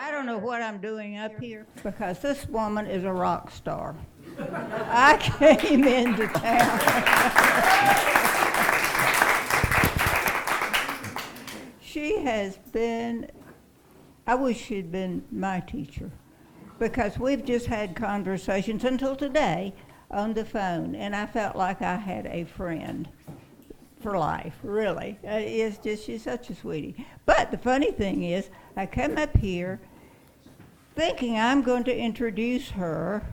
I don't know what I'm doing up here because this woman is a rock star. I came into town. She has been, I wish she'd been my teacher, because we've just had conversations until today on the phone, and I felt like I had a friend for life, really. It's just, she's such a sweetie. But the funny thing is, I come up here thinking I'm going to introduce her,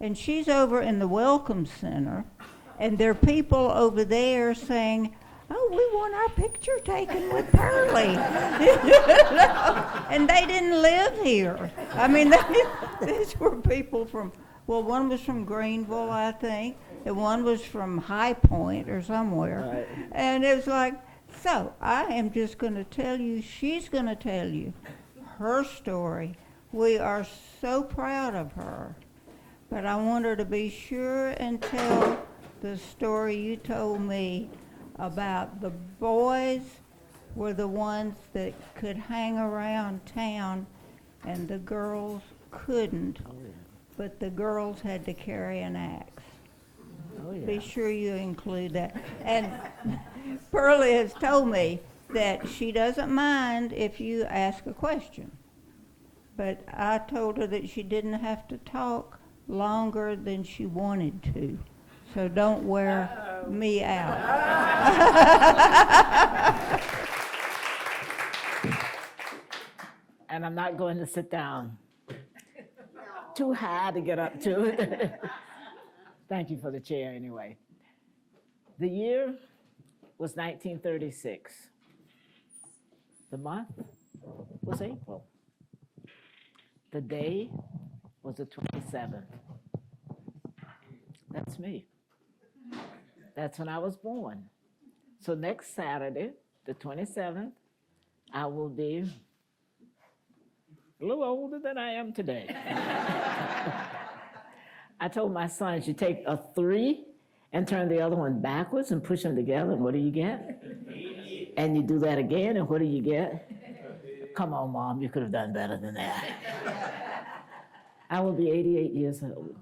and she's over in the Welcome Center, and there are people over there saying, oh, we want our picture taken with Pearlie. And they didn't live here. I mean, these were people from, well, one was from Greenville, I think, and one was from High Point or somewhere. Right. And it was like, so I am just going to tell you, she's going to tell you her story. We are so proud of her. But I want her to be sure and tell the story you told me about the boys were the ones that could hang around town and the girls couldn't. Oh, yeah. But the girls had to carry an axe. Oh, yeah. Be sure you include that. And Pearlie has told me that she doesn't mind if you ask a question. But I told her that she didn't have to talk longer than she wanted to. So don't wear me out. And I'm not going to sit down. Too high to get up to. Thank you for the chair anyway. The year was 1936. The month was April. The day was the 27th. That's me. That's when I was born. So next Saturday, the 27th, I will be a little older than I am today. I told my son, you take a 3 and turn the other one backwards and push them together, and what do you get? And you do that again, and what do you get? Come on, Mom, you could have done better than that. I will be 88 years old.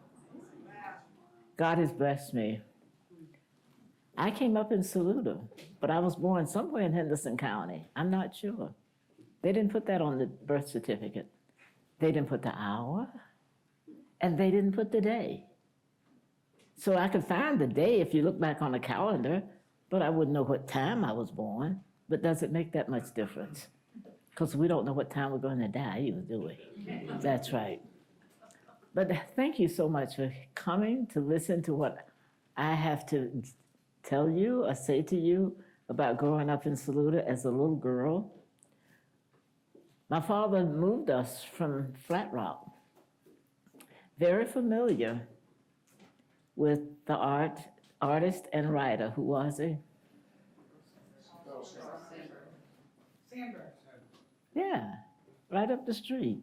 God has blessed me. I came up in Saluda, but I was born somewhere in Henderson County. I'm not sure. They didn't put that on the birth certificate. They didn't put the hour, and they didn't put the day. So I could find the day if you look back on the calendar, but I wouldn't know what time I was born. But does it make that much difference? Because we don't know what time we're going to die either, do we? That's right. But thank you so much for coming to listen to what I have to tell you or say to you about growing up in Saluda as a little girl. My father moved us from Flat Rock. Very familiar with the artist and writer. Who was he? Sandberg. Yeah, right up the street.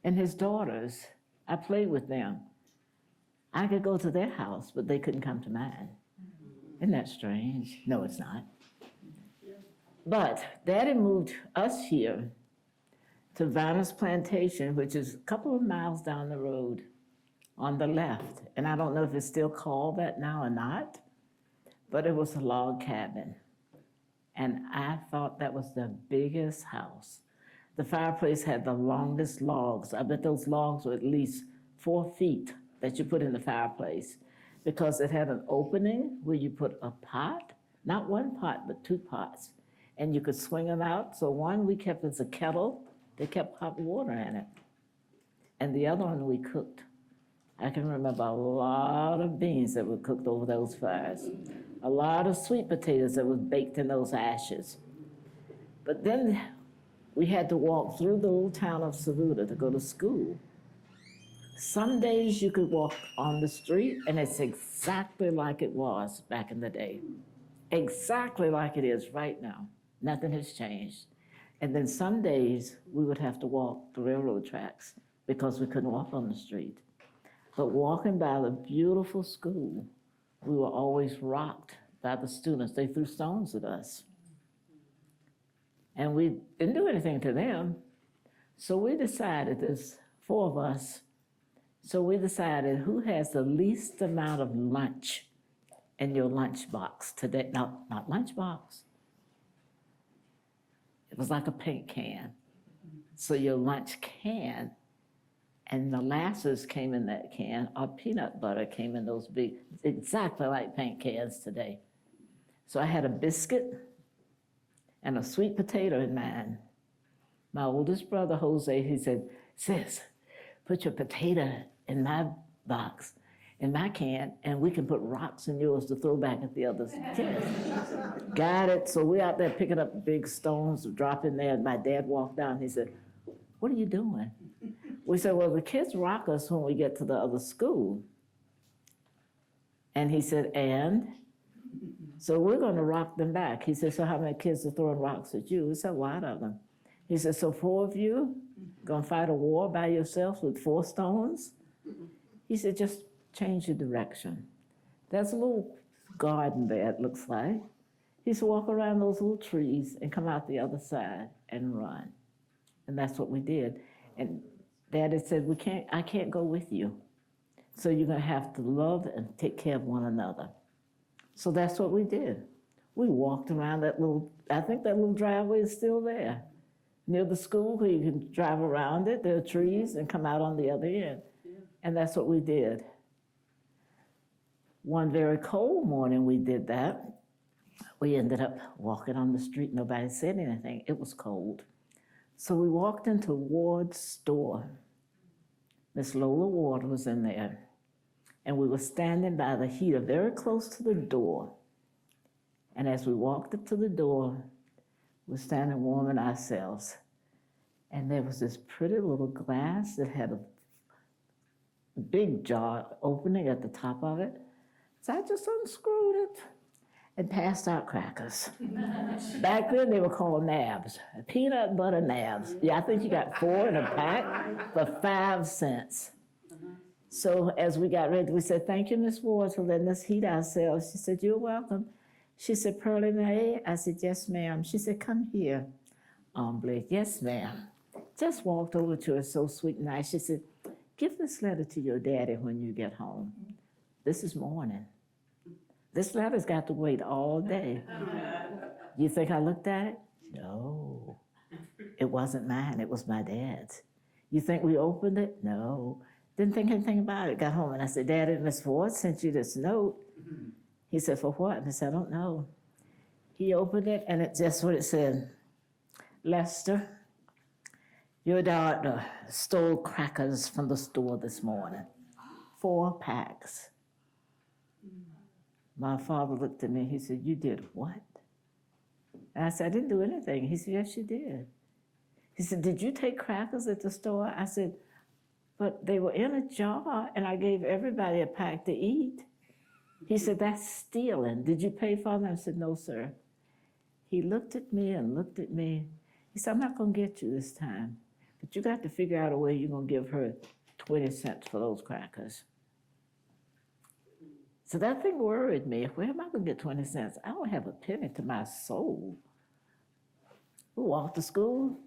And his daughters, I played with them. I could go to their house, but they couldn't come to mine. Isn't that strange? No, it's not. But Daddy moved us here to Vanna's Plantation, which is a couple of miles down the road on the left. And I don't know if it's still called that now or not, but it was a log cabin. And I thought that was the biggest house. The fireplace had the longest logs. I bet those logs were at least 4 feet that you put in the fireplace, because it had an opening where you put a pot, not one pot, but 2 pots, and you could swing them out. So one we kept as a kettle, they kept hot water in it, and the other one we cooked. I can remember a lot of beans that were cooked over those fires, a lot of sweet potatoes that was baked in those ashes. But then we had to walk through the little town of Saluda to go to school. Some days you could walk on the street and it's exactly like it was back in the day. Exactly like it is right now. Nothing has changed. And then some days we would have to walk the railroad tracks because we couldn't walk on the street. But walking by the beautiful school, we were always rocked by the students. They threw stones at us. And we didn't do anything to them. So we decided, there's 4 of us, so we decided who has the least amount of lunch in your lunchbox today. No, not lunchbox. It was like a paint can. So your lunch can, and molasses came in that can, or peanut butter came in those big, exactly like paint cans today. So I had a biscuit and a sweet potato in mine. My oldest brother, Jose, he said, "Sis, put your potato in my box, in my can, and we can put rocks in yours to throw back at the other kids." Got it. So we're out there picking up big stones, dropping there. And my dad walked down. He said, "What are you doing?" We said, "Well, the kids rock us when we get to the other school." And he said, "And?" So we're going to rock them back. He said, "So how many kids are throwing rocks at you?" We said, "A lot of them." He said, "So 4 of you going to fight a war by yourselves with 4 stones?" He said, "Just change your direction. There's a little garden there, it looks like. He said, walk around those little trees and come out the other side and run." And that's what we did. And Daddy said, I can't go with you. So you're going to have to love and take care of one another. So that's what we did. We walked around I think that little driveway is still there. Near the school where you can drive around it, there are trees, and come out on the other end. And that's what we did. One very cold morning we did that. We ended up walking on the street. Nobody said anything. It was cold. So we walked into Ward's store. Miss Lola Ward was in there. And we were standing by the heater very close to the door. And as we walked up to the door, we were standing warming ourselves. And there was this pretty little glass that had a big jar opening at the top of it. So I just unscrewed it and passed out crackers. Back then they were called nabs, peanut butter nabs. Yeah, I think you got 4 in a pack for 5 cents. So as we got ready, we said, "Thank you, Miss Ward, for letting us heat ourselves." She said, "You're welcome." She said, "Pearlie Mae?" I said, "Yes, ma'am." She said, "Come here, Blake." "Yes, ma'am." Just walked over to her, so sweet and nice. She said, "Give this letter to your daddy when you get home. This is morning. This letter's got to wait all day." You think I looked at it? No. It wasn't mine. It was my dad's. You think we opened it? No. Didn't think anything about it. Got home and I said, "Daddy, Miss Ford sent you this note." He said, "For what?" And I said, "I don't know." He opened it and it's just what it said. "Lester, your daughter stole crackers from the store this morning. 4 packs. My father looked at me. He said, "You did what?" And I said, "I didn't do anything." He said, "Yes, you did." He said, "Did you take crackers at the store?" I said, "But they were in a jar, and I gave everybody a pack to eat." He said, "That's stealing. Did you pay for them?" I said, "No, sir." He looked at me and looked at me. He said, "I'm not going to get you this time, but you got to figure out a way you're going to give her 20 cents for those crackers." So that thing worried me. Where am I going to get 20 cents? I don't have a penny to my soul. We walked to school.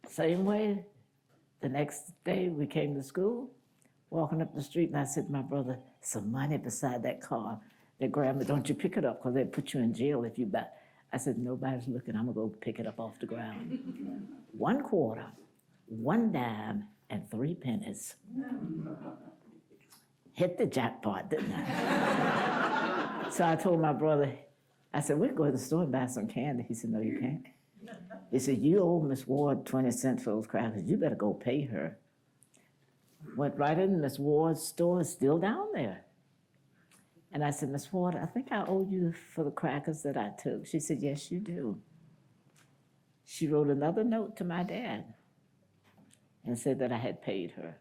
Same way. The next day we came to school, walking up the street, and I said to my brother, "Some money beside that car." They grabbed me. "Don't you pick it up because they'd put you in jail if you buy." I said, "Nobody's looking. I'm going to go pick it up off the ground." 1 quarter, 1 dime, and 3 pennies. Hit the jackpot, didn't I? So I told my brother, I said, "We can go to the store and buy some candy." He said, "No, you can't." He said, "You owe Miss Ward 20 cents for those crackers. You better go pay her." Went right in Miss Ward's store, it's still down there. And I said, "Miss Ward, I think I owe you for the crackers that I took." She said, "Yes, you do." She wrote another note to my dad and said that I had paid her.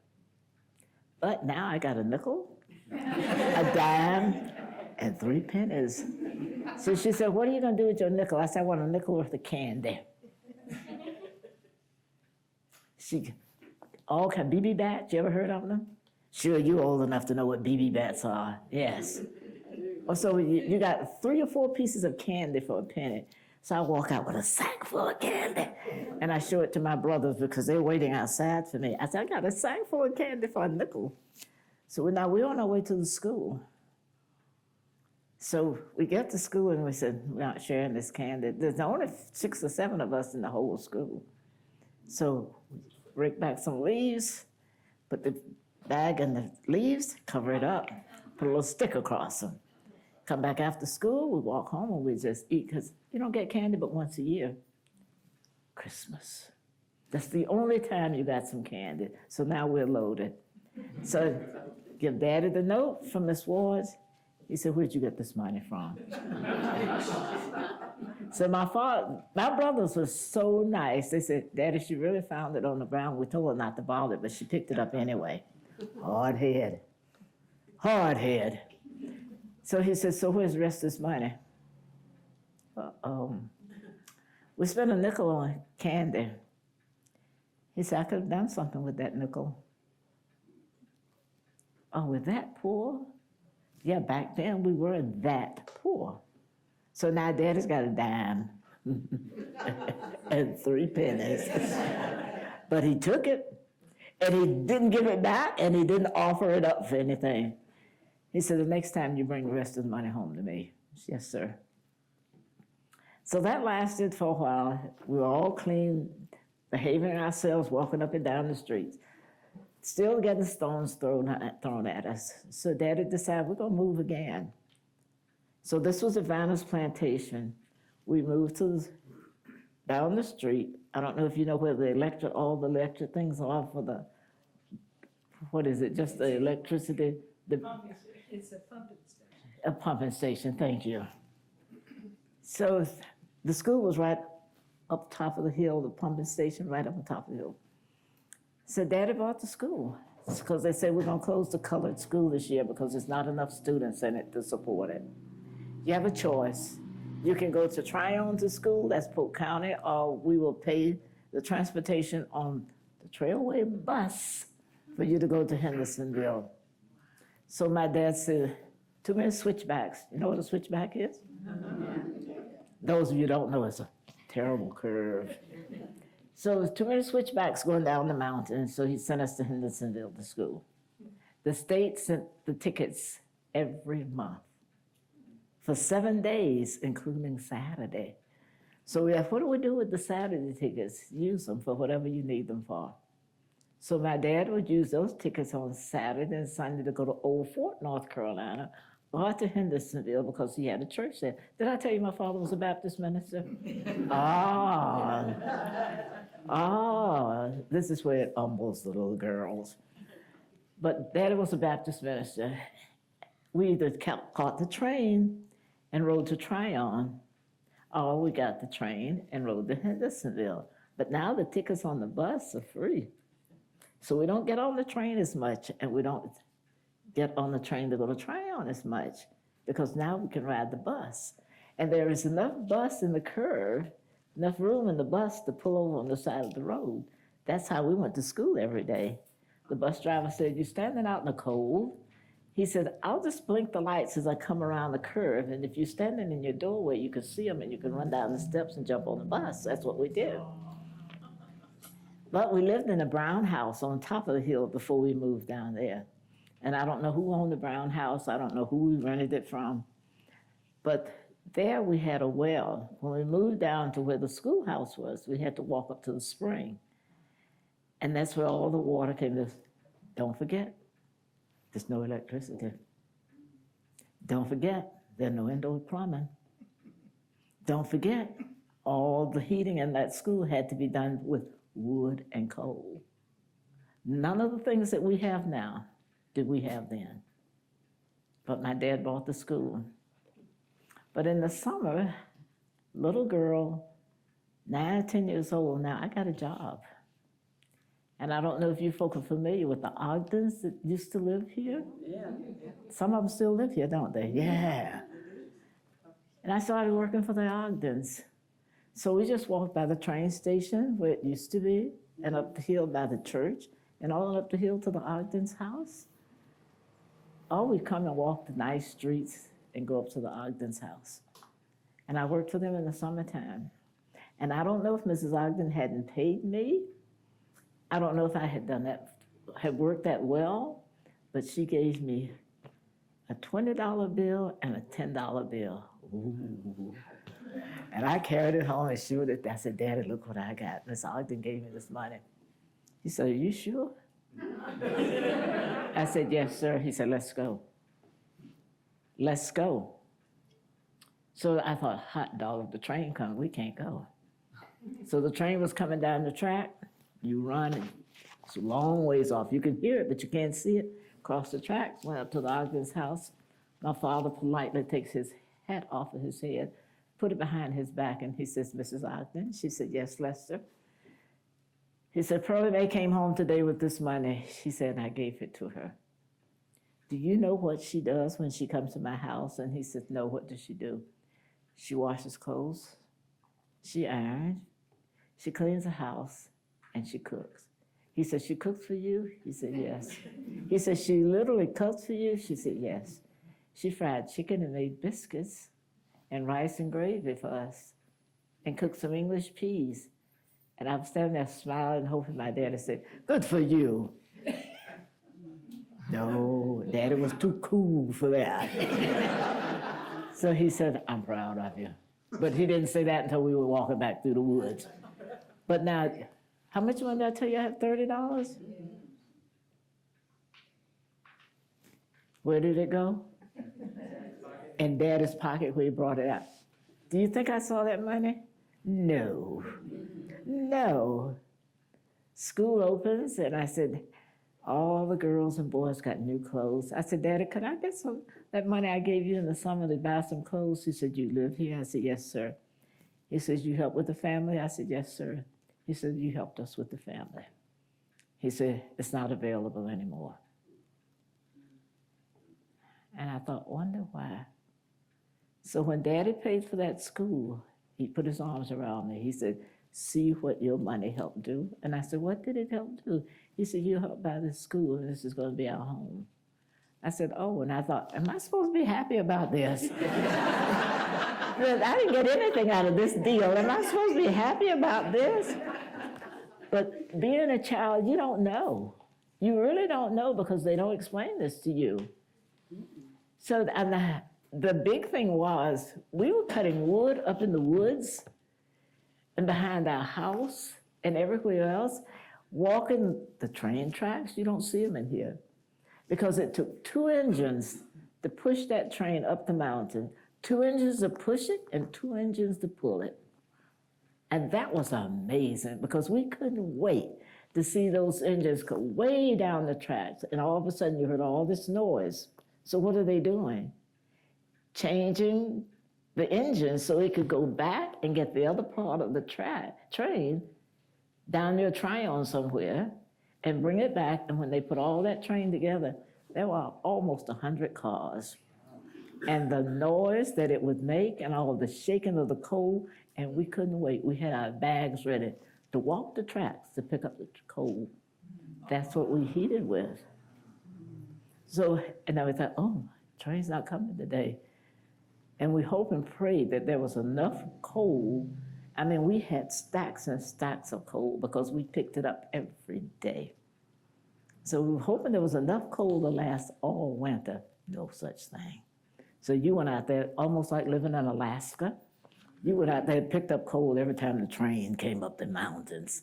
But now I got a nickel, a dime, and 3 pennies. So she said, "What are you going to do with your nickel?" I said, "I want a nickel worth of candy." All kind of BB bats, you ever heard of them? Sure, you're old enough to know what BB bats are. Yes. So you got 3 or 4 pieces of candy for a penny. So I walk out with a sack full of candy. And I show it to my brothers because they're waiting outside for me. I said, I got a sack full of candy for a nickel. So now we're on our way to the school. So we get to school and we said, we're not sharing this candy. There's only 6 or 7 of us in the whole school. So we rake back some leaves, put the bag in the leaves, cover it up, put a little stick across them. Come back after school, we walk home and we just eat, because you don't get candy but once a year. Christmas. That's the only time you got some candy. So now we're loaded. So give Daddy the note from Miss Ward's. He said, where'd you get this money from? So my brothers were so nice. They said, Daddy, she really found it on the ground. We told her not to bother it, but she picked it up anyway. Hard head. So he said, so where's the rest of this money? We spent a nickel on candy. He said, I could have done something with that nickel. Oh, we're that poor? Yeah, back then we were that poor. So now Daddy's got a dime and 3 pennies. But he took it, and he didn't give it back, and he didn't offer it up for anything. He said, the next time you bring the rest of the money home to me. Yes, sir. So that lasted for a while. We were all clean, behaving ourselves, walking up and down the streets, still getting stones thrown at us. So Daddy decided we're going to move again. So this was Vanna's plantation. We moved down the street. I don't know if you know where all the electric things are for the, what is it, just the electricity? It's a pumping station. A pumping station, thank you. So the school was right up top of the hill, the pumping station right up on top of the hill. So Daddy bought the school because they said we're going to close the colored school this year because there's not enough students in it to support it. You have a choice. You can go to Tryon to school, that's Polk County, or we will pay the transportation on the Trailway bus for you to go to Hendersonville. So my dad said, too many switchbacks. You know what a switchback is? Those of you who don't know, it's a terrible curve. So there's too many switchbacks going down the mountain, so he sent us to Hendersonville to school. The state sent the tickets every month for 7 days, including Saturday. So we asked, what do we do with the Saturday tickets? Use them for whatever you need them for. So my dad would use those tickets on Saturday and Sunday to go to Old Fort, North Carolina, or to Hendersonville because he had a church there. Did I tell you my father was a Baptist minister? This is where it humbles the little girls. But Daddy was a Baptist minister. We either caught the train and rode to Tryon, or we got the train and rode to Hendersonville. But now the tickets on the bus are free. So we don't get on the train as much, and we don't get on the train to go to Tryon as much, because now we can ride the bus. And there is enough bus in the curve, enough room in the bus to pull over on the side of the road. That's how we went to school every day. The bus driver said, you're standing out in the cold. He said, I'll just blink the lights as I come around the curve, and if you're standing in your doorway, you can see them, and you can run down the steps and jump on the bus. That's what we did. But we lived in a brown house on top of the hill before we moved down there. And I don't know who owned the brown house. I don't know who we rented it from. But there we had a well. When we moved down to where the schoolhouse was, we had to walk up to the spring. And that's where all the water came to. Don't forget, there's no electricity. Don't forget, there's no indoor plumbing. Don't forget, all the heating in that school had to be done with wood and coal. None of the things that we have now did we have then. But my dad bought the school. But in the summer, little girl, 9 or 10 years old now, I got a job. And I don't know if you folk are familiar with the Ogdens that used to live here. Yeah. Some of them still live here, don't they? Yeah. And I started working for the Ogdens. So we just walked by the train station where it used to be, and up the hill by the church, and all up the hill to the Ogden's house. Or we'd come and walk the nice streets and go up to the Ogden's house. And I worked for them in the summertime. And I don't know if Mrs. Ogden hadn't paid me. I don't know if I had worked that well, but she gave me a $20 bill and a $10 bill. Ooh. And I carried it home and showed it. I said, Daddy, look what I got. Miss Ogden gave me this money. He said, are you sure? I said, yes, sir. He said, let's go. Let's go. So I thought, hot dog, if the train comes, we can't go. So the train was coming down the track. You run, and it's a long ways off. You can hear it, but you can't see it. Across the tracks, went up to the Ogden's house. My father politely takes his hat off of his head, put it behind his back, and he says, Mrs. Ogden? She said, yes, Lester. He said, Pearlie Mae came home today with this money. She said, I gave it to her. Do you know what she does when she comes to my house? And he said, no, what does she do? She washes clothes, she irons, she cleans the house, and she cooks. He said, she cooks for you? He said, yes. He said, she literally cooks for you? She said, yes. She fried chicken and made biscuits and rice and gravy for us and cooked some English peas. And I was standing there smiling, hoping my daddy said, good for you. No, Daddy was too cool for that. So he said, I'm proud of you. But he didn't say that until we were walking back through the woods. But now, how much money did I tell you I have? $30? Where did it go? In Daddy's pocket where he brought it out. Do you think I saw that money? No. No. School opens, and I said, all the girls and boys got new clothes. I said, Daddy, could I get some that money I gave you in the summer to buy some clothes? He said, you live here? I said, yes, sir. He says, you help with the family? I said, yes, sir. He said, you helped us with the family. He said, it's not available anymore. And I thought, wonder why. So when Daddy paid for that school, he put his arms around me. He said, see what your money helped do. And I said, what did it help do? He said, you helped buy this school, and this is going to be our home. I said, oh, and I thought, am I supposed to be happy about this? I didn't get anything out of this deal. Am I supposed to be happy about this? But being a child, you don't know. You really don't know because they don't explain this to you. So the big thing was we were cutting wood up in the woods and behind our house and everywhere else, walking the train tracks. You don't see them in here because it took 2 engines to push that train up the mountain, 2 engines to push it and 2 engines to pull it. And that was amazing because we couldn't wait to see those engines go way down the tracks. And all of a sudden you heard all this noise. So what are they doing? Changing the engine so it could go back and get the other part of the train down near Tryon somewhere and bring it back. And when they put all that train together, there were almost 100 cars. And the noise that it would make and all of the shaking of the coal, and we couldn't wait. We had our bags ready to walk the tracks to pick up the coal. That's what we heated with. So, and then we thought, oh, train's not coming today. And we hoped and prayed that there was enough coal. I mean, we had stacks and stacks of coal because we picked it up every day. So we were hoping there was enough coal to last all winter. No such thing. So you went out there almost like living in Alaska. You went out there and picked up coal every time the train came up the mountains.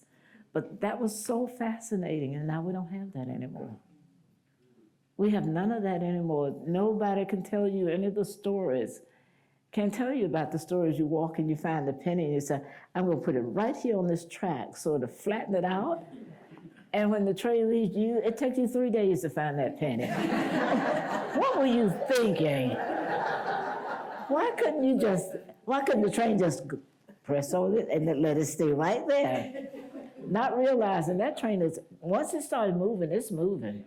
But that was so fascinating, and now we don't have that anymore. We have none of that anymore. Nobody can tell you any of the stories. Can't tell you about the stories. You walk and you find a penny and you say, I'm going to put it right here on this track so to flatten it out. And when the train leaves you, it takes you 3 days to find that penny. What were you thinking? Why couldn't the train just press on it and let it stay right there? Not realizing that train is, once it started moving, it's moving.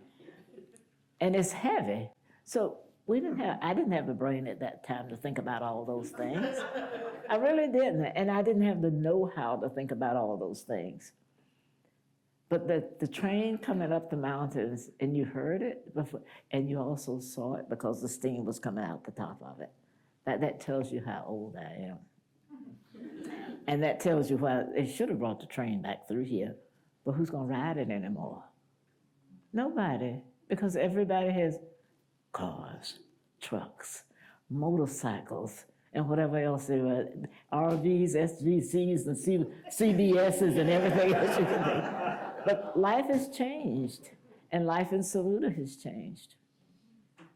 And it's heavy. So I didn't have a brain at that time to think about all those things. I really didn't. And I didn't have the know-how to think about all those things. But the train coming up the mountains, and you heard it before, and you also saw it because the steam was coming out the top of it. That tells you how old I am. And that tells you why they should have brought the train back through here. But who's going to ride it anymore? Nobody, because everybody has cars, trucks, motorcycles, and whatever else there are, RVs, SVCs, and CBSs, and everything else you can think. But life has changed, and life in Saluda has changed.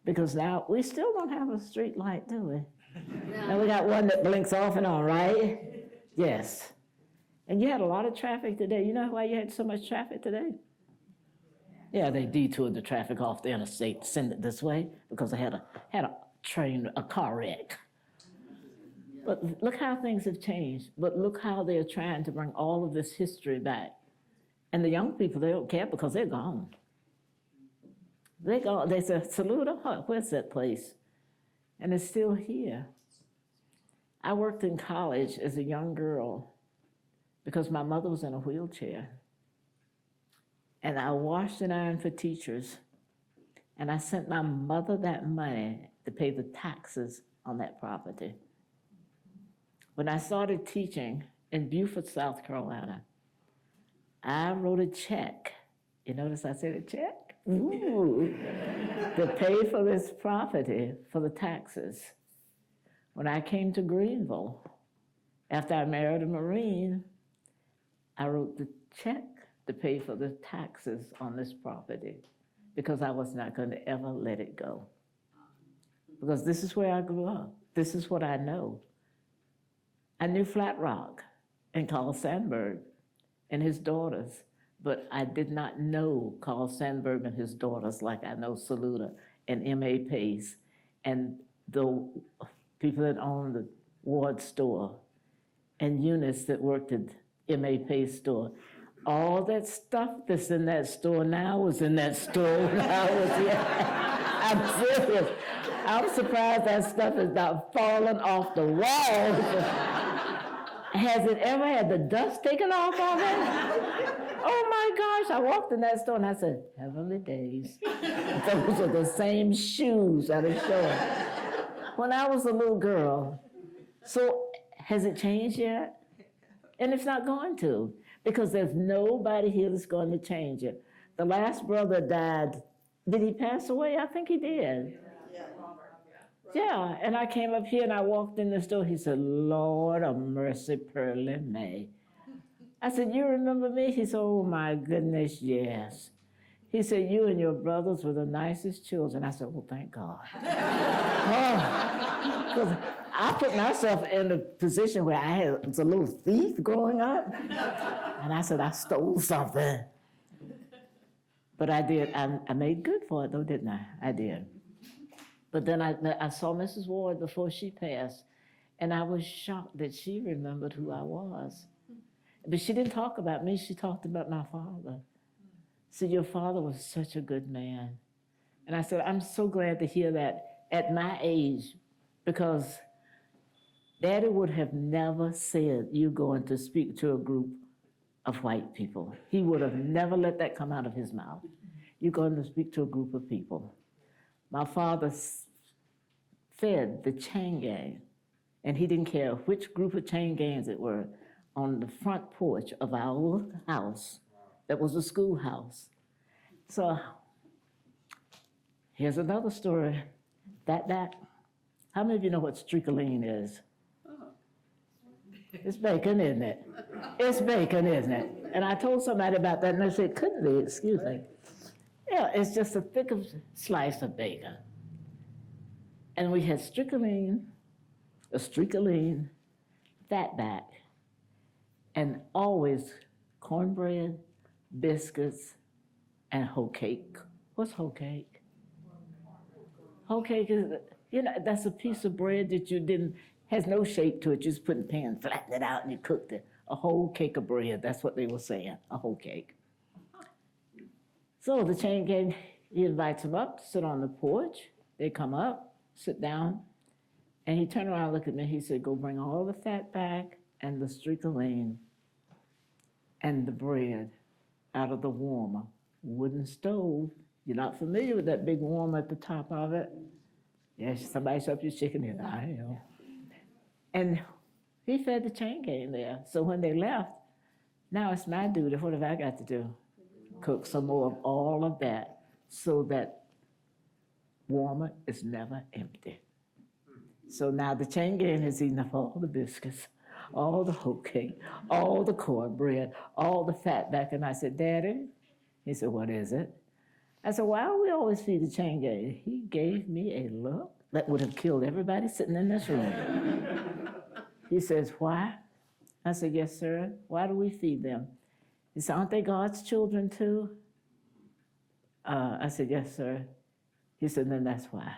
Because now we still don't have a street light, do we? No. Now we got one that blinks off and on, right? Yes. And you had a lot of traffic today. You know why you had so much traffic today? Yeah, they detoured the traffic off the interstate to send it this way because they had a car wreck. But look how things have changed. But look how they're trying to bring all of this history back. And the young people, they don't care because they're gone. They gone. They said, Saluda, where's that place? And it's still here. I worked in college as a young girl because my mother was in a wheelchair. And I washed and ironed for teachers. And I sent my mother that money to pay the taxes on that property. When I started teaching in Beaufort, South Carolina, I wrote a check. You notice I said a check? Ooh, to pay for this property for the taxes. When I came to Greenville, after I married a Marine, I wrote the check to pay for the taxes on this property because I was not going to ever let it go. Because this is where I grew up. This is what I know. I knew Flat Rock and Carl Sandburg and his daughters, but I did not know Carl Sandburg and his daughters like I know Saluda and M.A. Pace and the people that owned the Ward store and Eunice that worked at M.A. Pace store. All that stuff that's in that store now was in that store when I was here. I'm serious. I'm surprised that stuff is not falling off the walls. Has it ever had the dust taken off of it? Oh my gosh, I walked in that store and I said, heavenly days. Those are the same shoes that are showing. When I was a little girl. So has it changed yet? And it's not going to, because there's nobody here that's going to change it. The last brother died. Did he pass away? I think he did. Yeah, and I came up here and I walked in the store. He said, Lord of mercy, Pearlie Mae. I said, you remember me? He said, oh my goodness, yes. He said, you and your brothers were the nicest children. I said, well, thank God. Because I put myself in a position where I was a little thief growing up. And I said, I stole something. But I did. I made good for it, though, didn't I? I did. But then I saw Mrs. Ward before she passed, and I was shocked that she remembered who I was. But she didn't talk about me. She talked about my father. So your father was such a good man. And I said, I'm so glad to hear that at my age, because Daddy would have never said you're going to speak to a group of white people. He would have never let that come out of his mouth. You're going to speak to a group of people. My father fed the chain gang, and he didn't care which group of chain gangs it were, on the front porch of our old house that was a schoolhouse. So here's another story. How many of you know what streakoline is? It's bacon, isn't it? It's bacon, isn't it? And I told somebody about that, and they said, couldn't be, excuse me. Yeah, it's just a thick slice of bacon. And we had streakoline, fatback, and always cornbread, biscuits, and hoe cake. What's hoe cake? Hoe cake is, that's a piece of bread that has no shape to it. You just put in the pan, flatten it out, and you cooked it. A whole cake of bread, that's what they were saying, a whole cake. So the chain gang, he invites them up to sit on the porch. They come up, sit down, and he turned around and looked at me. He said, go bring all the fatback and the streakoline and the bread out of the warmer. Wooden stove. You're not familiar with that big warmer at the top of it? Yeah, somebody shut up your chicken in. I am. And he fed the chain gang there. So when they left, now it's my duty. What have I got to do? Cook some more of all of that so that warmer is never empty. So now the chain gang has eaten up all the biscuits, all the hoe cake, all the cornbread, all the fat back. And I said, Daddy? He said, what is it? I said, why do we always feed the chain gang? He gave me a look that would have killed everybody sitting in this room. He says, why? I said, yes, sir. Why do we feed them? He said, aren't they God's children too? I said, yes, sir. He said, then that's why.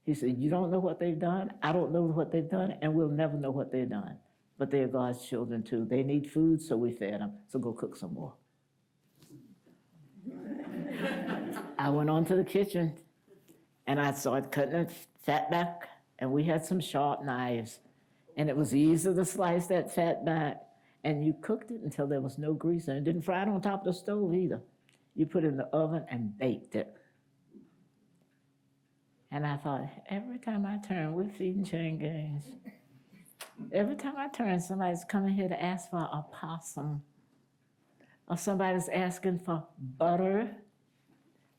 He said, you don't know what they've done, I don't know what they've done, and we'll never know what they've done. But they're God's children too. They need food, so we fed them. So go cook some more. I went on to the kitchen, and I started cutting the fat back, and we had some sharp knives. And it was easy to slice that fat back, and you cooked it until there was no grease, and it didn't fry it on top of the stove either. You put it in the oven and baked it. And I thought, every time I turn, we're feeding chain gangs. Every time I turn, somebody's coming here to ask for a possum, or somebody's asking for butter.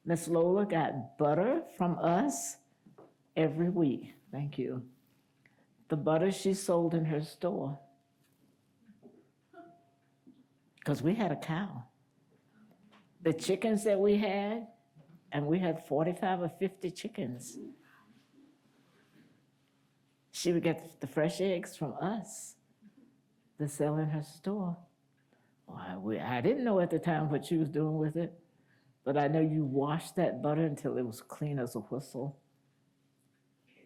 Miss Lola got butter from us every week. Thank you. The butter she sold in her store. Because we had a cow. The chickens that we had, and we had 45 or 50 chickens. She would get the fresh eggs from us to sell in her store. Well, I didn't know at the time what she was doing with it, but I know you washed that butter until it was clean as a whistle.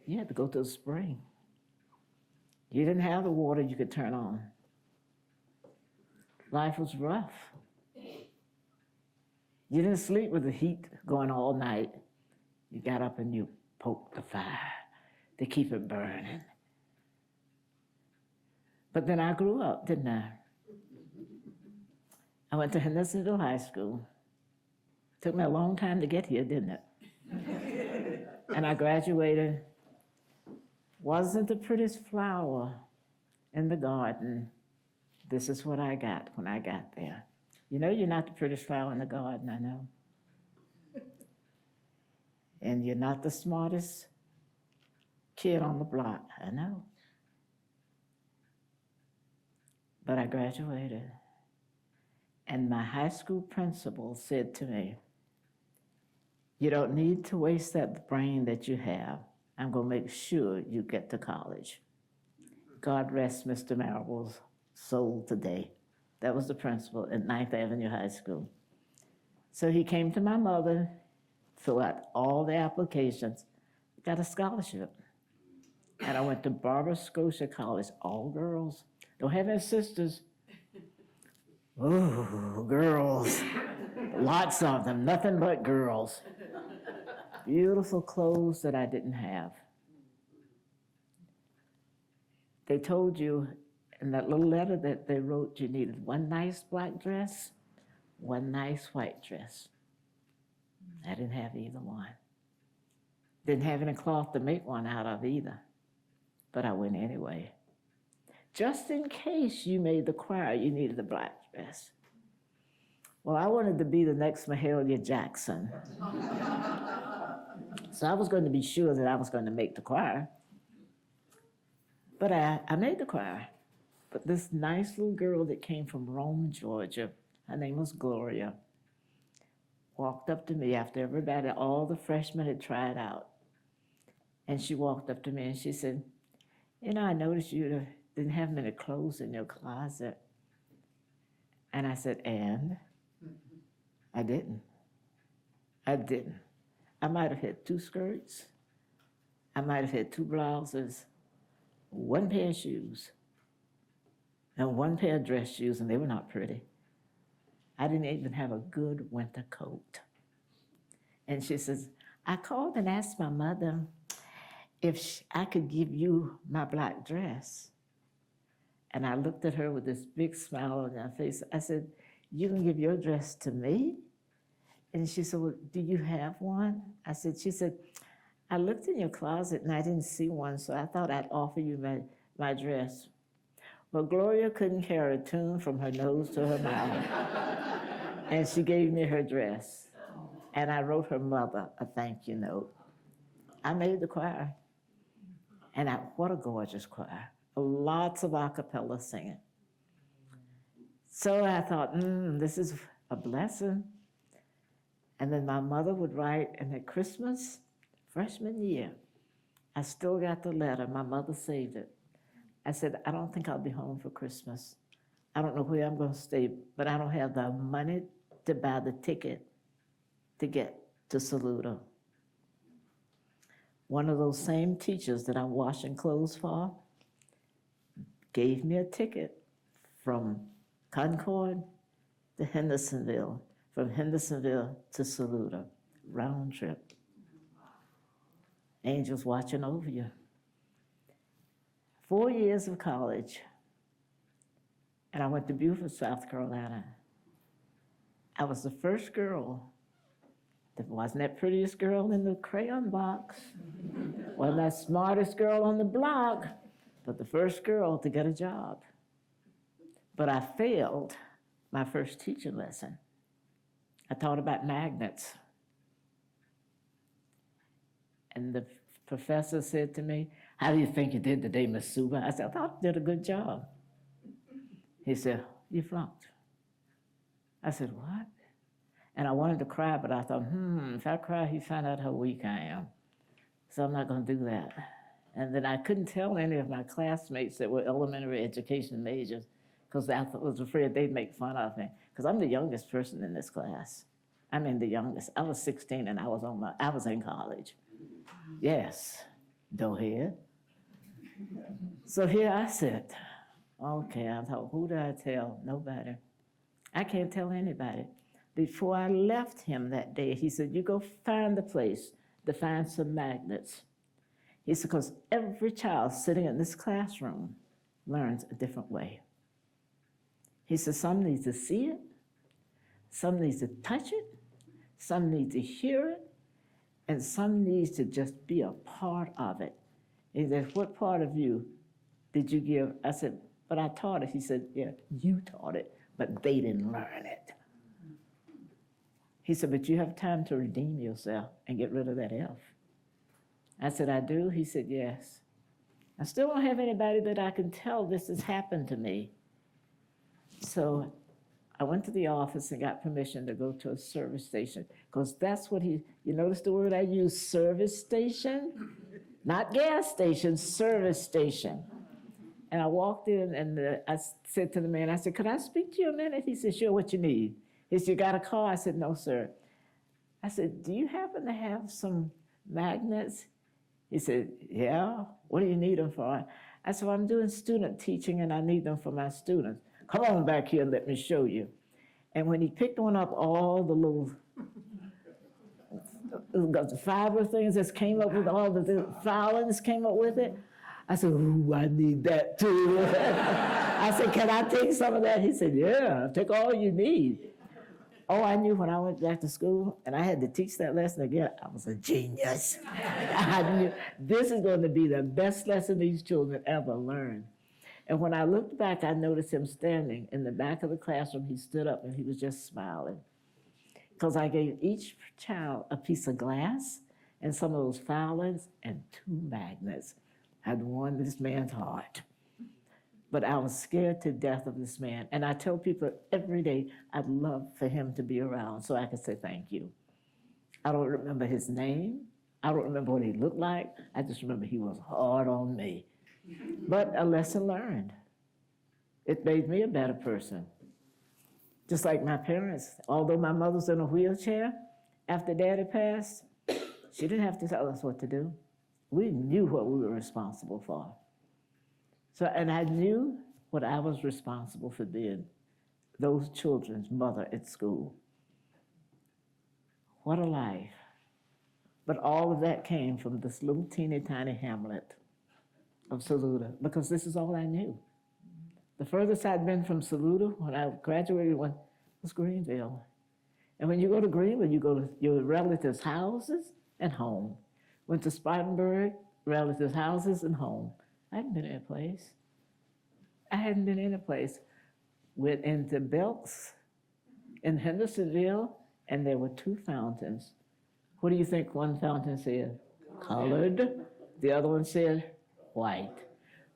You had to go to the spring. You didn't have the water you could turn on. Life was rough. You didn't sleep with the heat going all night. You got up and you poked the fire to keep it burning. But then I grew up, didn't I? I went to Hendersonville High School. Took me a long time to get here, didn't it? And I graduated. Wasn't the prettiest flower in the garden. This is what I got when I got there. You know you're not the prettiest flower in the garden, I know. And you're not the smartest kid on the block, I know. But I graduated. And my high school principal said to me, you don't need to waste that brain that you have. I'm going to make sure you get to college. God rest Mr. Marable's soul today. That was the principal at 9th Avenue High School. So he came to my mother, filled out all the applications, got a scholarship. And I went to Barber-Scotia College, all girls. Don't have any sisters. Oh, girls. Lots of them, nothing but girls. Beautiful clothes that I didn't have. They told you in that little letter that they wrote you needed one nice black dress, one nice white dress. I didn't have either one. Didn't have any cloth to make one out of either, but I went anyway. Just in case you made the choir, you needed a black dress. Well, I wanted to be the next Mahalia Jackson. So I was going to be sure that I was going to make the choir. But I made the choir. But this nice little girl that came from Rome, Georgia, her name was Gloria, walked up to me after everybody, all the freshmen had tried out. And she walked up to me and she said, you know, I noticed you didn't have many clothes in your closet. And I said, and? I didn't. I might have had 2 skirts. I might have had 2 blouses, 1 pair of shoes, and 1 pair of dress shoes, and they were not pretty. I didn't even have a good winter coat. And she says, I called and asked my mother if I could give you my black dress. And I looked at her with this big smile on her face. I said, you can give your dress to me? And she said, well, do you have one? She said, I looked in your closet and I didn't see one, so I thought I'd offer you my dress. But Gloria couldn't carry a tune from her nose to her mouth. And she gave me her dress. And I wrote her mother a thank you note. I made the choir. And what a gorgeous choir. Lots of a cappella singing. So I thought, this is a blessing. And then my mother would write, and at Christmas, freshman year, I still got the letter. My mother saved it. I said, I don't think I'll be home for Christmas. I don't know where I'm going to stay, but I don't have the money to buy the ticket to get to Saluda. One of those same teachers that I'm washing clothes for gave me a ticket from Concord to Hendersonville, from Hendersonville to Saluda, round trip. Angels watching over you. 4 years of college, and I went to Beaufort, South Carolina. I was the first girl that wasn't that prettiest girl in the crayon box, wasn't that smartest girl on the block, but the first girl to get a job. But I failed my first teaching lesson. I taught about magnets. And the professor said to me, how do you think you did today, Miss Suber? I said, I thought you did a good job. He said, you flunked. I said, what? And I wanted to cry, but I thought, if I cry, he find out how weak I am. So I'm not going to do that. And then I couldn't tell any of my classmates that were elementary education majors because I was afraid they'd make fun of me because I'm the youngest person in this class. I mean, the youngest. I was 16 and I was in college. Yes, doughhead. So here I sit. Okay, I thought, who do I tell? Nobody. I can't tell anybody. Before I left him that day, he said, you go find the place to find some magnets. He said, because every child sitting in this classroom learns a different way. He said, some need to see it, some need to touch it, some need to hear it, and some needs to just be a part of it. He said, what part of you did you give? I said, but I taught it. He said, yeah, you taught it, but they didn't learn it. He said, but you have time to redeem yourself and get rid of that F. I said, I do? He said, yes. I still don't have anybody that I can tell this has happened to me. So I went to the office and got permission to go to a service station because that's what you notice the word I use, service station? Not gas station, service station. And I walked in and I said to the man, I said, could I speak to you a minute? He said, sure, what you need? He said, you got a car? I said, no, sir. I said, do you happen to have some magnets? He said, yeah, what do you need them for? I said, well, I'm doing student teaching and I need them for my students. Come on back here and let me show you. And when he picked one up, all the little fiber things that came up with all the filings came up with it. I said, ooh, I need that too. I said, can I take some of that? He said, yeah, take all you need. Oh, I knew when I went back to school and I had to teach that lesson again, I was a genius. I knew this is going to be the best lesson these children ever learned. And when I looked back, I noticed him standing in the back of the classroom. He stood up and he was just smiling. Because I gave each child a piece of glass and some of those filings and 2 magnets. I'd won this man's heart. But I was scared to death of this man. And I tell people every day, I'd love for him to be around so I could say thank you. I don't remember his name. I don't remember what he looked like. I just remember he was hard on me. But a lesson learned. It made me a better person. Just like my parents, although my mother's in a wheelchair, after Daddy passed, she didn't have to tell us what to do. We knew what we were responsible for. So, and I knew what I was responsible for being those children's mother at school. What a life. But all of that came from this little teeny tiny hamlet of Saluda, because this is all I knew. The furthest I'd been from Saluda when I graduated was Greenville. And when you go to Greenville, you go to your relatives' houses and home. Went to Spartanburg, relatives' houses, and home. I hadn't been any place. I hadn't been any place. Went into Belks in Hendersonville, and there were 2 fountains. What do you think one fountain said? Colored. The other one said white.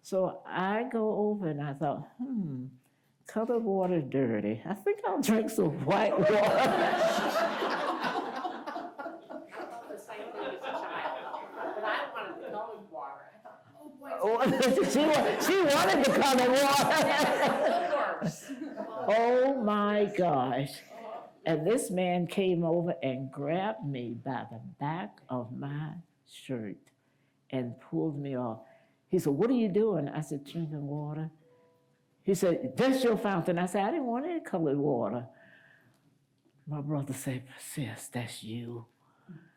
So I go over and I thought, colored water dirty. I think I'll drink some white water. She wanted the colored water. Oh my gosh. And this man came over and grabbed me by the back of my shirt and pulled me off. He said, "What are you doing?" I said, "Drinking water." He said, "That's your fountain." I said, "I didn't want any colored water." My brother said, "Sis, that's you."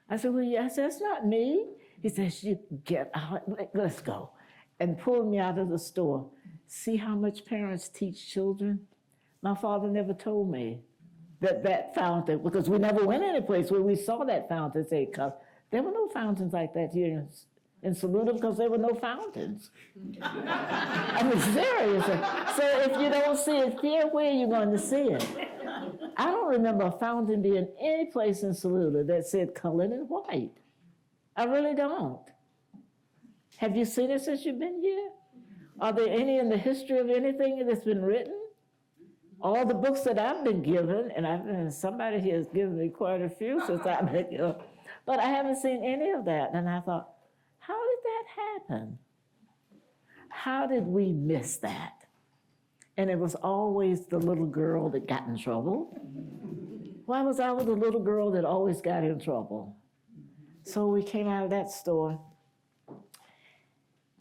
I said, "Well, yeah." I said, "It's not me." He says, "You get out, let's go." And pulled me out of the store. See how much parents teach children? My father never told me that fountain, because we never went any place where we saw that fountain say, there were no fountains like that here in Saluda because there were no fountains. I mean, seriously. So if you don't see it here, where are you going to see it? I don't remember a fountain being any place in Saluda that said colored and white. I really don't. Have you seen it since you've been here? Are there any in the history of anything that's been written? All the books that I've been given, and somebody here has given me quite a few since I've been here, but I haven't seen any of that. And I thought, how did that happen? How did we miss that? And it was always the little girl that got in trouble. Why was I the little girl that always got in trouble? So we came out of that store.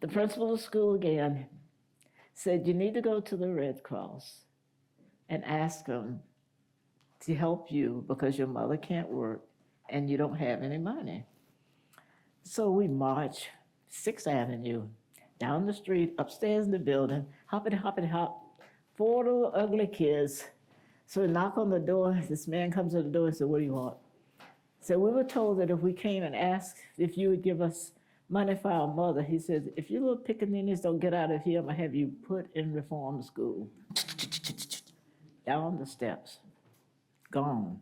The principal of the school again said, "You need to go to the Red Cross and ask them to help you because your mother can't work and you don't have any money." So we march 6th Avenue, down the street, upstairs in the building, hoppity, hoppity, hop, 4 little ugly kids. So we knock on the door. This man comes to the door and said, "What do you want?" So we were told that if we came and asked if you would give us money for our mother, he said, "If you little pickaninnies don't get out of here, I'm going to have you put in reform school." Down the steps. Gone.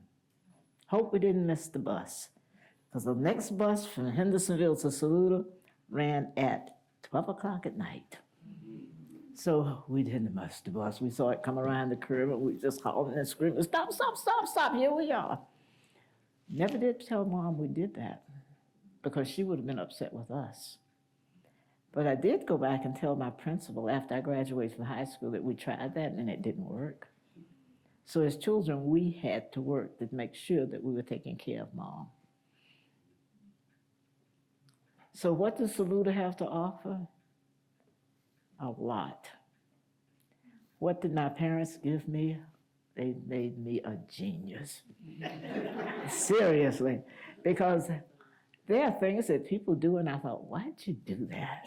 Hope we didn't miss the bus. Because the next bus from Hendersonville to Saluda ran at 12 o'clock at night. So we didn't miss the bus. We saw it come around the curve and we just hollering and screaming, "Stop, stop, stop, stop, here we are." Never did tell Mom we did that because she would have been upset with us. But I did go back and tell my principal after I graduated from high school that we tried that and it didn't work. So as children, we had to work to make sure that we were taking care of Mom. So what does Saluda have to offer? A lot. What did my parents give me? They made me a genius. Seriously. Because there are things that people do and I thought, why did you do that?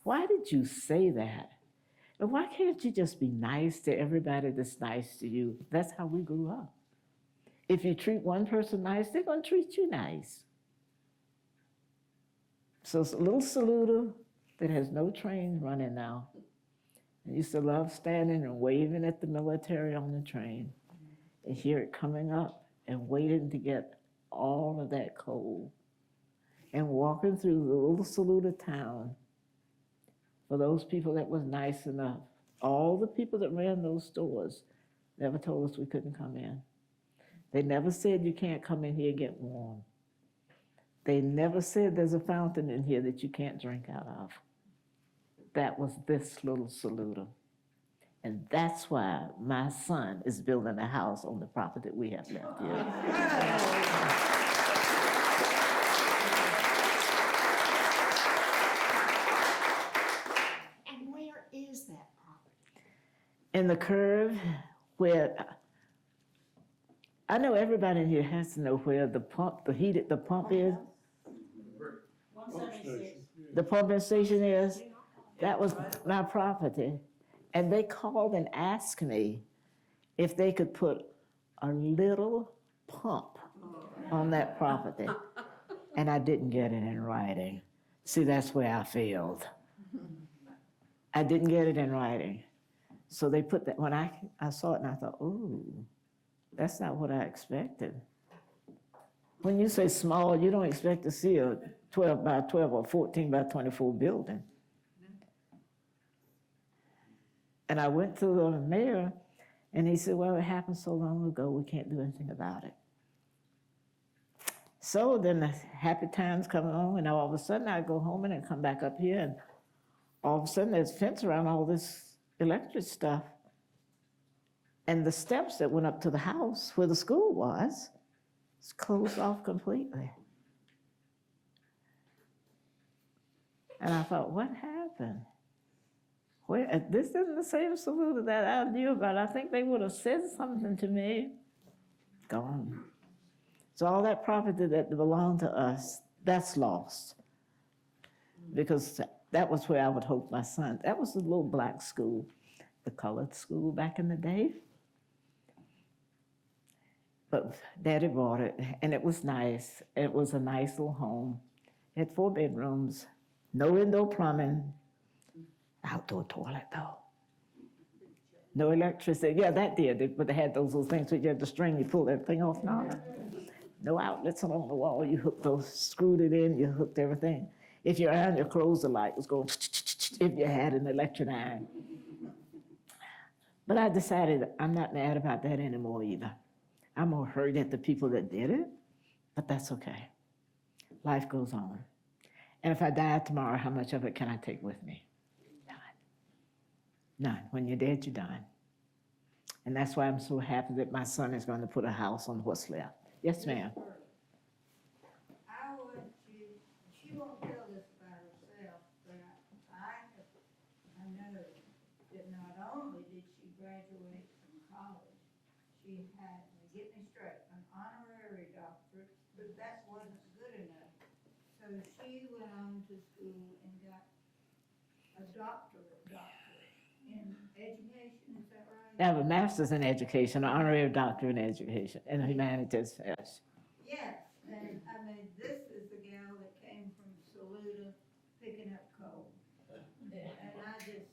Why did you say that? And why can't you just be nice to everybody that's nice to you? That's how we grew up. If you treat one person nice, they're going to treat you nice. So it's a little Saluda that has no train running now. I used to love standing and waving at the military on the train and hear it coming up and waiting to get all of that coal and walking through the little Saluda town for those people that was nice enough. All the people that ran those stores never told us we couldn't come in. They never said you can't come in here and get warm. They never said there's a fountain in here that you can't drink out of. That was this little Saluda. And that's why my son is building a house on the property that we have left here. And where is that property? In the curve where, I know everybody in here has to know where the pump is. 176. The pumping station is. That was my property. And they called and asked me if they could put a little pump on that property. and I didn't get it in writing. See, that's where I failed. I didn't get it in writing. So they put that, when I saw it and I thought, ooh, that's not what I expected. When you say small, you don't expect to see a 12 by 12 or 14 by 24 building. And I went to the mayor and he said, well, it happened so long ago, we can't do anything about it. So then the happy times come along, and all of a sudden I go home and I come back up here, and all of a sudden there's a fence around all this electric stuff. And the steps that went up to the house where the school was, it's closed off completely. And I thought, what happened? Where, this isn't the same Saluda that I knew about. I think they would have said something to me. Gone. So all that property that belonged to us, that's lost. Because that was where I would hope my son, that was the little black school, the colored school back in the day. But Daddy bought it, and it was nice. It was a nice little home. It had 4 bedrooms, no indoor plumbing, outdoor toilet though. No electricity. Yeah, that did, but they had those little things where you had the string, you pull that thing off now. No outlets along the wall. You hooked those, screwed it in, you hooked everything. If you ironed your clothes, the light was going if you had an electric iron. But I decided I'm not mad about that anymore either. I'm more hurt at the people that did it, but that's okay. Life goes on. And if I die tomorrow, how much of it can I take with me? None. None. When you're dead, you're done. And that's why I'm so happy that my son is going to put a house on what's left. Yes, ma'am. I want you, she won't tell this about herself, but I know that not only did she graduate from college, she had, get me straight, an honorary doctorate, but that wasn't good enough. So she went on to school and got a doctorate in education, is that right? I have a master's in education, an honorary doctorate in education, in humanities, yes. Yes, and I mean, this is the gal that came from Saluda picking up coal. And I just.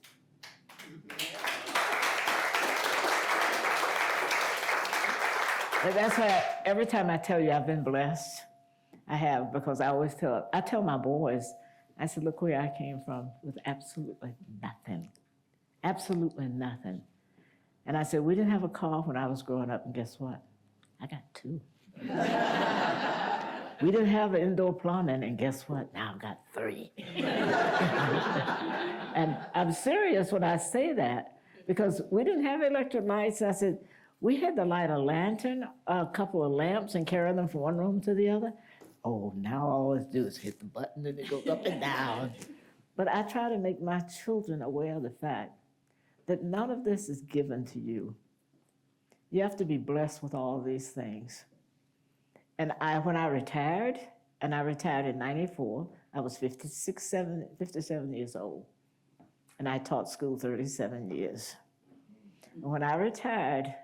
And that's why every time I tell you I've been blessed, I have, because I tell my boys, I said, look where I came from with absolutely nothing. Absolutely nothing. And I said, we didn't have a car when I was growing up, and guess what? I got 2. We didn't have indoor plumbing, and guess what? Now I've got 3. And I'm serious when I say that, because we didn't have electric lights. I said, we had to light a lantern, a couple of lamps, and carry them from one room to the other. Oh, now all I do is hit the button, and it goes up and down. But I try to make my children aware of the fact that none of this is given to you. You have to be blessed with all these things. And when I retired, and I retired in 94, I was 57 years old. And I taught school 37 years. And when I retired,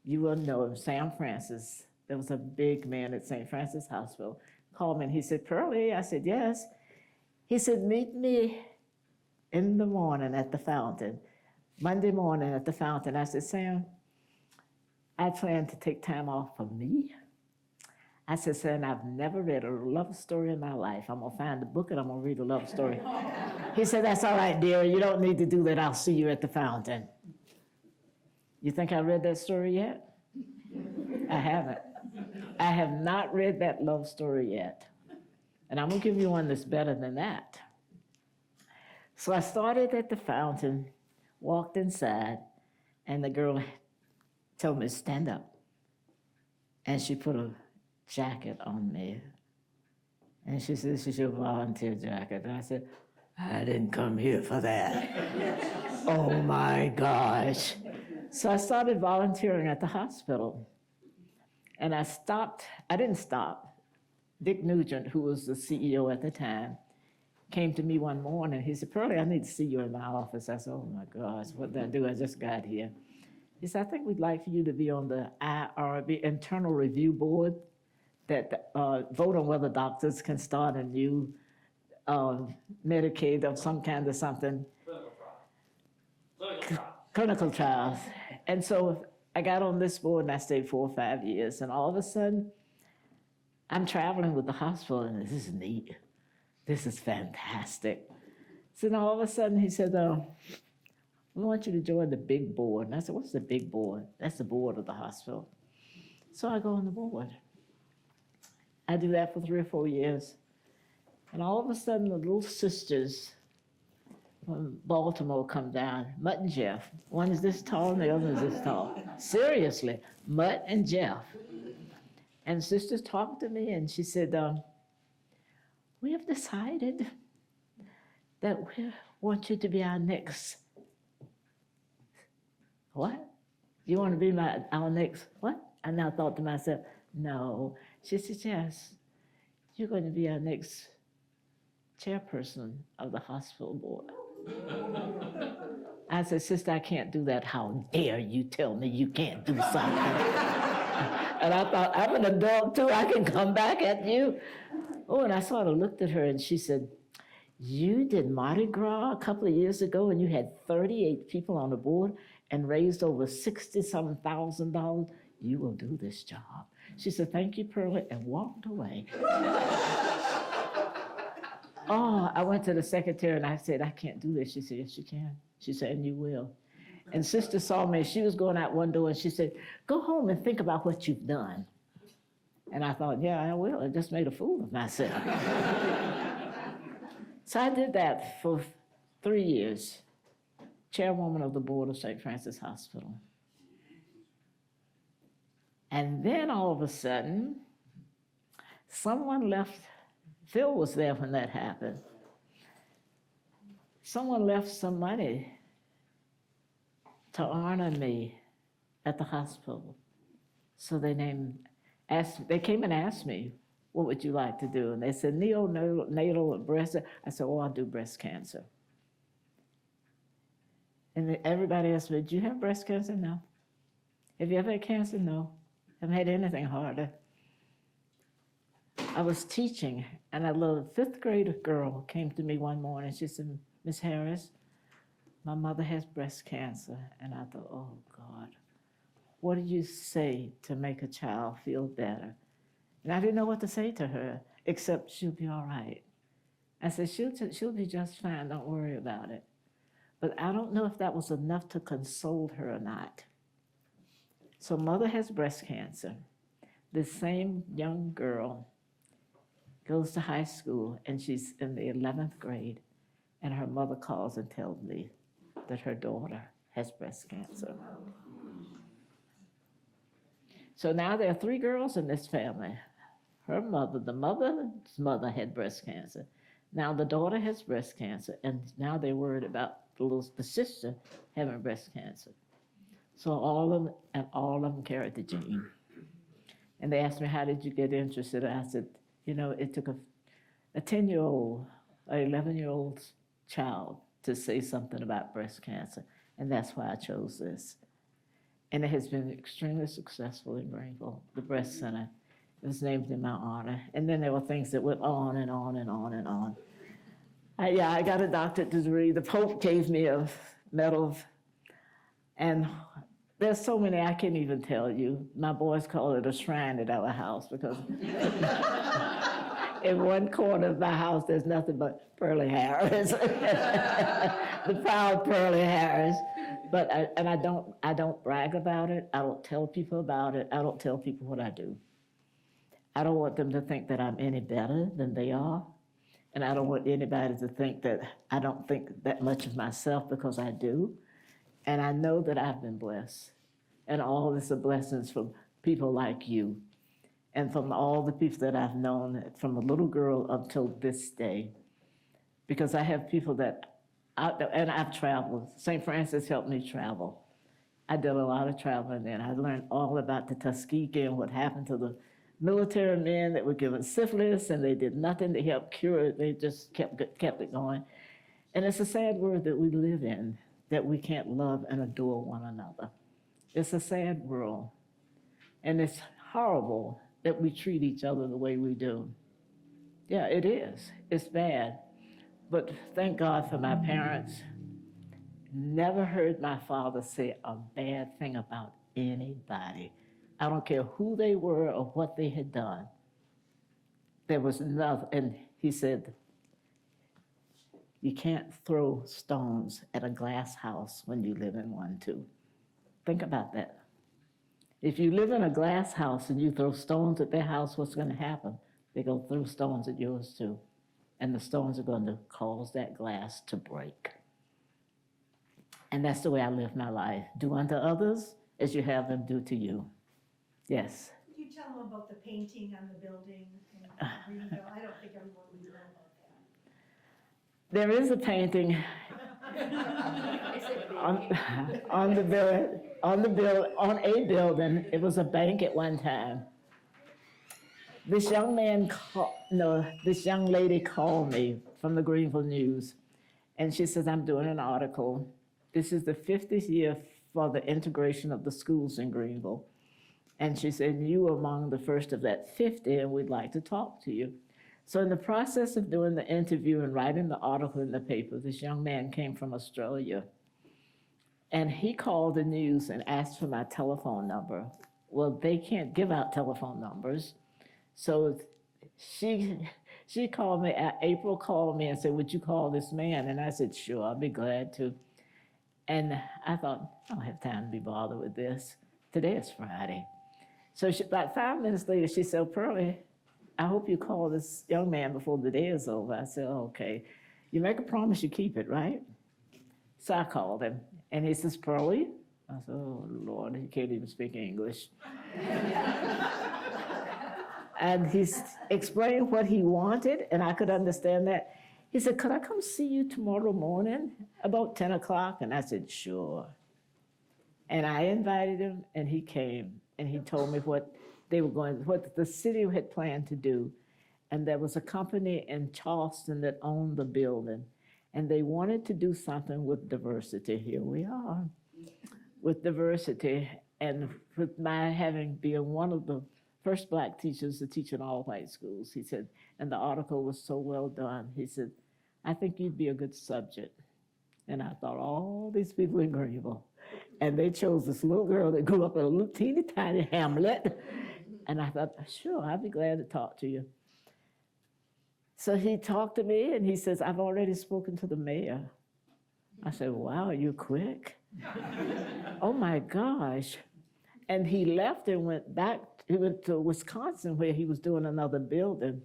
you will know him, Sam Francis. There was a big man at St. Francis Hospital, called me and he said, Pearlie? I said, yes. He said, meet me in the morning at the fountain. Monday morning at the fountain. I said, Sam, I plan to take time off for me. I said, Sam, I've never read a love story in my life. I'm going to find the book and I'm going to read a love story. He said, that's all right, dear. You don't need to do that. I'll see you at the fountain. You think I read that story yet? I haven't. I have not read that love story yet. And I'm going to give you one that's better than that. So I started at the fountain, walked inside, and the girl told me to stand up. And she put a jacket on me. And she said, this is your volunteer jacket. And I said, I didn't come here for that. Oh my gosh. So I started volunteering at the hospital. And I didn't stop. Dick Nugent, who was the CEO at the time, came to me one morning. He said, Pearlie, I need to see you in my office. I said, oh my gosh, what did I do? I just got here. He said, I think we'd like for you to be on the IRB, Internal Review Board, that vote on whether doctors can start a new Medicaid of some kind or something. Clinical trials. And so I got on this board and I stayed 4 or 5 years. And all of a sudden, I'm traveling with the hospital and this is neat. This is fantastic. So then all of a sudden he said, we want you to join the big board. And I said, what's the big board? That's the board of the hospital. So I go on the board. I do that for 3 or 4 years. And all of a sudden, the little sisters from Baltimore come down, Mutt and Jeff. One is this tall and the other is this tall. Seriously, Mutt and Jeff. And sisters talked to me and she said, we have decided that we want you to be our next. What? You want to be our next what? And I thought to myself, no. She said, yes, you're going to be our next chairperson of the hospital board. I said, sister, I can't do that. How dare you tell me you can't do something? And I thought, I'm an adult too. I can come back at you. Oh, and I sort of looked at her and she said, you did Mardi Gras a couple of years ago and you had 38 people on the board and raised over $60,000. You will do this job. She said, thank you, Pearlie, and walked away. Oh, I went to the secretary and I said, I can't do this. She said, yes, you can. She said, and you will. And sister saw me, she was going out one door and she said, go home and think about what you've done. And I thought, yeah, I will. I just made a fool of myself. So I did that for 3 years, chairwoman of the board of St. Francis Hospital. And then all of a sudden, someone left. Phil was there when that happened. Someone left some money to honor me at the hospital. So they came and asked me, what would you like to do? And they said, neonatal breast. I said, oh, I'll do breast cancer. And everybody asked me, do you have breast cancer? No. Have you ever had cancer? No. Haven't had anything harder. I was teaching, and a little 5th grade girl came to me one morning. She said, Miss Harris, my mother has breast cancer. And I thought, oh, God, what do you say to make a child feel better? And I didn't know what to say to her, except she'll be all right. I said, she'll be just fine. Don't worry about it. But I don't know if that was enough to console her or not. So mother has breast cancer. This same young girl goes to high school, and she's in the 11th grade, and her mother calls and tells me that her daughter has breast cancer. So now there are 3 girls in this family. Her mother, the mother's mother had breast cancer. Now the daughter has breast cancer, and now they're worried about the sister having breast cancer. So all of them carried the gene. And they asked me, how did you get interested? I said, you know, it took a 10-year-old, an 11-year-old child to say something about breast cancer, and that's why I chose this. And it has been extremely successful in Greenville, the breast center. It was named in my honor. And then there were things that went on and on and on and on. I got a doctorate degree. The Pope gave me a medal. And there's so many I can't even tell you. My boys call it a shrine at our house because in one corner of my house there's nothing but Pearlie Harris, the proud Pearlie Harris. But I don't brag about it. I don't tell people about it. I don't tell people what I do. I don't want them to think that I'm any better than they are. And I don't want anybody to think that I don't think that much of myself, because I do. And I know that I've been blessed. And all this are blessings from people like you and from all the people that I've known from a little girl until this day. Because I have people and I've traveled. St. Francis helped me travel. I did a lot of traveling then. I learned all about the Tuskegee and what happened to the military men that were given syphilis, and they did nothing to help cure it. They just kept it going. And it's a sad world that we live in, that we can't love and adore one another. It's a sad world. And it's horrible that we treat each other the way we do. Yeah, it is. It's bad. But thank God for my parents. Never heard my father say a bad thing about anybody. I don't care who they were or what they had done. There was nothing, and he said, you can't throw stones at a glass house when you live in one too. Think about that. If you live in a glass house and you throw stones at their house, what's going to happen? They're going to throw stones at yours too. And the stones are going to cause that glass to break. And that's the way I live my life. Do unto others as you have them do to you. Yes. Could you tell them about the painting on the building in Greenville? I don't think everyone would know about that. There is a painting on a building. It was a bank at one time. This young lady called me from the Greenville News, and she says, I'm doing an article. This is the 50th year for the integration of the schools in Greenville. And she said, you were among the first of that 50, and we'd like to talk to you. So in the process of doing the interview and writing the article in the paper, this young man came from Australia. And he called the news and asked for my telephone number. Well, they can't give out telephone numbers. So she called me, April called me and said, would you call this man? And I said, sure, I'll be glad to. And I thought, I don't have time to be bothered with this. Today is Friday. So about 5 minutes later, she said, Pearlie, I hope you call this young man before the day is over. I said, okay. You make a promise, you keep it, right? So I called him, and he says, Pearlie? I said, oh, Lord, he can't even speak English. And he explained what he wanted, and I could understand that. He said, could I come see you tomorrow morning about 10 o'clock? And I said, sure. And I invited him, and he came, and he told me what the city had planned to do. And there was a company in Charleston that owned the building, and they wanted to do something with diversity. Here we are, with diversity, and with my being one of the first Black teachers to teach in all white schools, he said, and the article was so well done, he said, I think you'd be a good subject. And I thought, all these people in Greenville, and they chose this little girl that grew up in a little teeny tiny hamlet, and I thought, sure, I'd be glad to talk to you. So he talked to me, and he says, I've already spoken to the mayor. I said, wow, you're quick. Oh my gosh. And he left and went back. He went to Wisconsin where he was doing another building.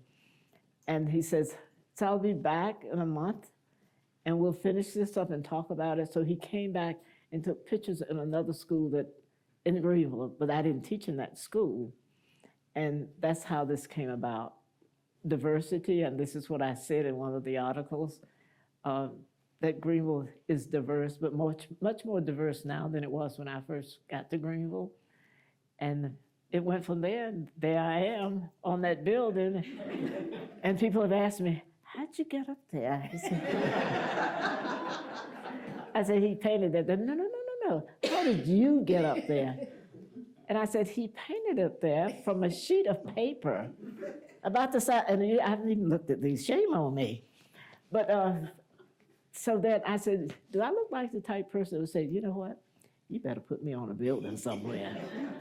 And he says, so I'll be back in a month and we'll finish this up and talk about it. So he came back and took pictures in another school in Greenville, but I didn't teach in that school. And that's how this came about. Diversity, and this is what I said in one of the articles, that Greenville is diverse, but much more diverse now than it was when I first got to Greenville. And it went from there, and there I am on that building. And people have asked me, how'd you get up there? I said, he painted it. No. How did you get up there? And I said, he painted it there from a sheet of paper about the size, and I haven't even looked at these, shame on me. But so that I said, do I look like the type person who would say, you know what? You better put me on a building somewhere.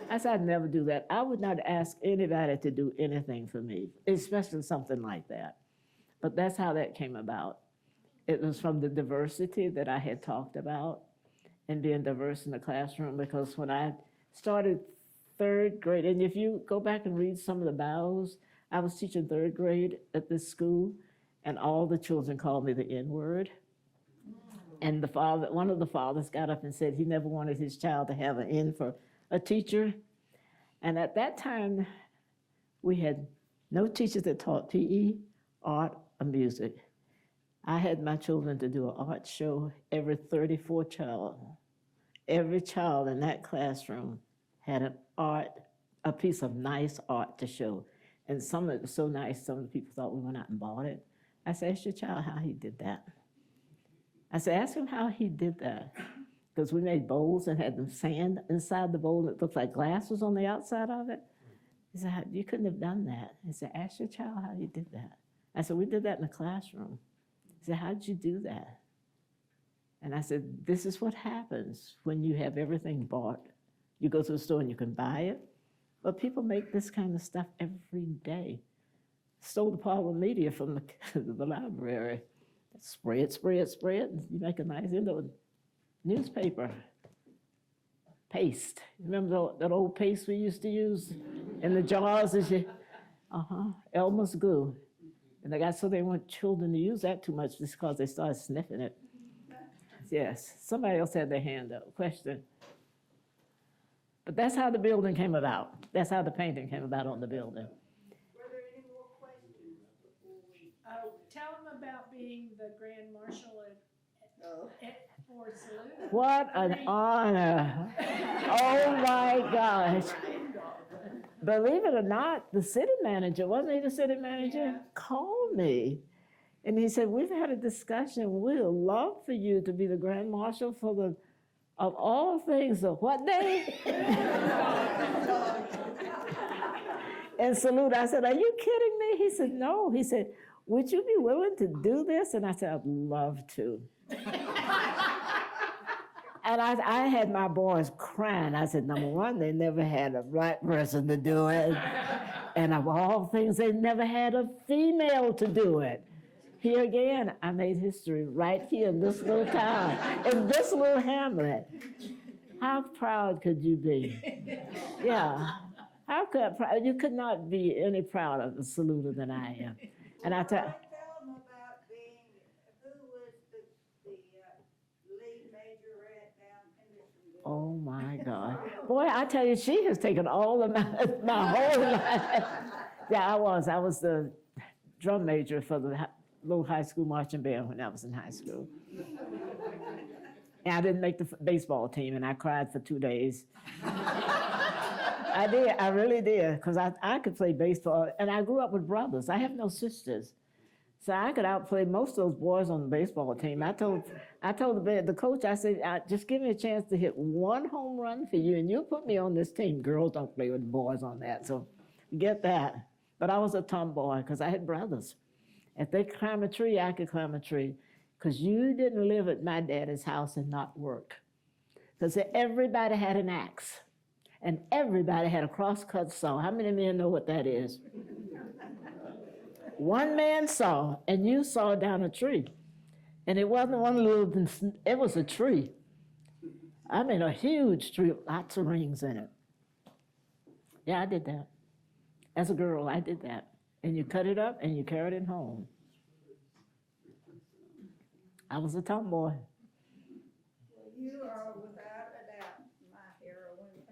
I said, I'd never do that. I would not ask anybody to do anything for me, especially something like that. But that's how that came about. It was from the diversity that I had talked about and being diverse in the classroom, because when I started third grade, and if you go back and read some of the bios, I was teaching third grade at this school, and all the children called me the N-word. And one of the fathers got up and said he never wanted his child to have an N for a teacher. And at that time, we had no teachers that taught PE, art, or music. I had my children to do an art show every 34 child. Every child in that classroom had a piece of nice art to show. And some of it was so nice, some of the people thought we went out and bought it. I said, ask your child how he did that. I said, ask him how he did that. Because we made bowls and had them sand inside the bowl, and it looked like glass was on the outside of it. He said, you couldn't have done that. He said, ask your child how you did that. I said, we did that in the classroom. He said, how did you do that? And I said, this is what happens when you have everything bought. You go to the store and you can buy it, but people make this kind of stuff every day. Stole the power media from the library. Spray it, and you make a nice newspaper. Paste. Remember that old paste we used to use in the jars? Elmer's glue. And they got so they want children to use that too much just because they started sniffing it. Yes, somebody else had their hand up. Question. But that's how the building came about. That's how the painting came about on the building. Were there any more questions before we? Tell them about being the Grand Marshal for Saluda. What an honor. Oh my gosh. Believe it or not, the city manager, wasn't he the city manager? Called me. And he said, we've had a discussion. We'd love for you to be the Grand Marshal for the, of all things, of what day? And Saluda, I said, are you kidding me? He said, no. He said, would you be willing to do this? And I said, I'd love to. And I had my boys crying. I said, number one, they never had a black person to do it. And of all things, they never had a female to do it. Here again, I made history right here in this little town, in this little hamlet. How proud could you be? Yeah. How could you could not be any prouder of Saluda than I am. And I tell Tell them about being, who was the lead majorette down Hendersonville? oh my God. Boy, I tell you, she has taken all of my whole life. Yeah, I was the drum major for the little high school marching band when I was in high school. And I didn't make the baseball team, and I cried for 2 days. I did, I really did, because I could play baseball, and I grew up with brothers. I have no sisters. So I could outplay most of those boys on the baseball team. I told the coach, I said, just give me a chance to hit one home run for you, and you'll put me on this team. Girls don't play with boys on that, so get that. But I was a tomboy, because I had brothers. If they climb a tree, I could climb a tree, because you didn't live at my daddy's house and not work. Because everybody had an axe. And everybody had a crosscut saw. How many men know what that is? One man saw, and you saw down a tree. And it wasn't one little, it was a tree. I mean, a huge tree, lots of rings in it. Yeah, I did that. As a girl, I did that. And you cut it up, and you carried it home. I was a tomboy. Well, you are without a doubt my heroine.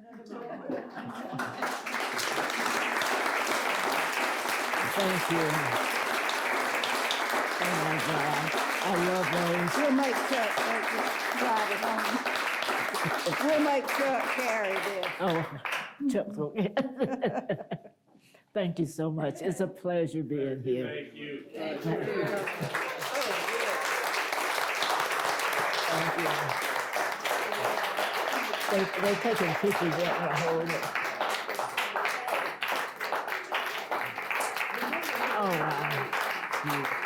Thank you. Oh my God, I love those. We'll make Chuck drive it home. We'll make Chuck carry this. Oh, Chuck's okay. Thank you so much. It's a pleasure being here. Thank you. Thank you. They're taking pictures of me holding it. Oh, wow.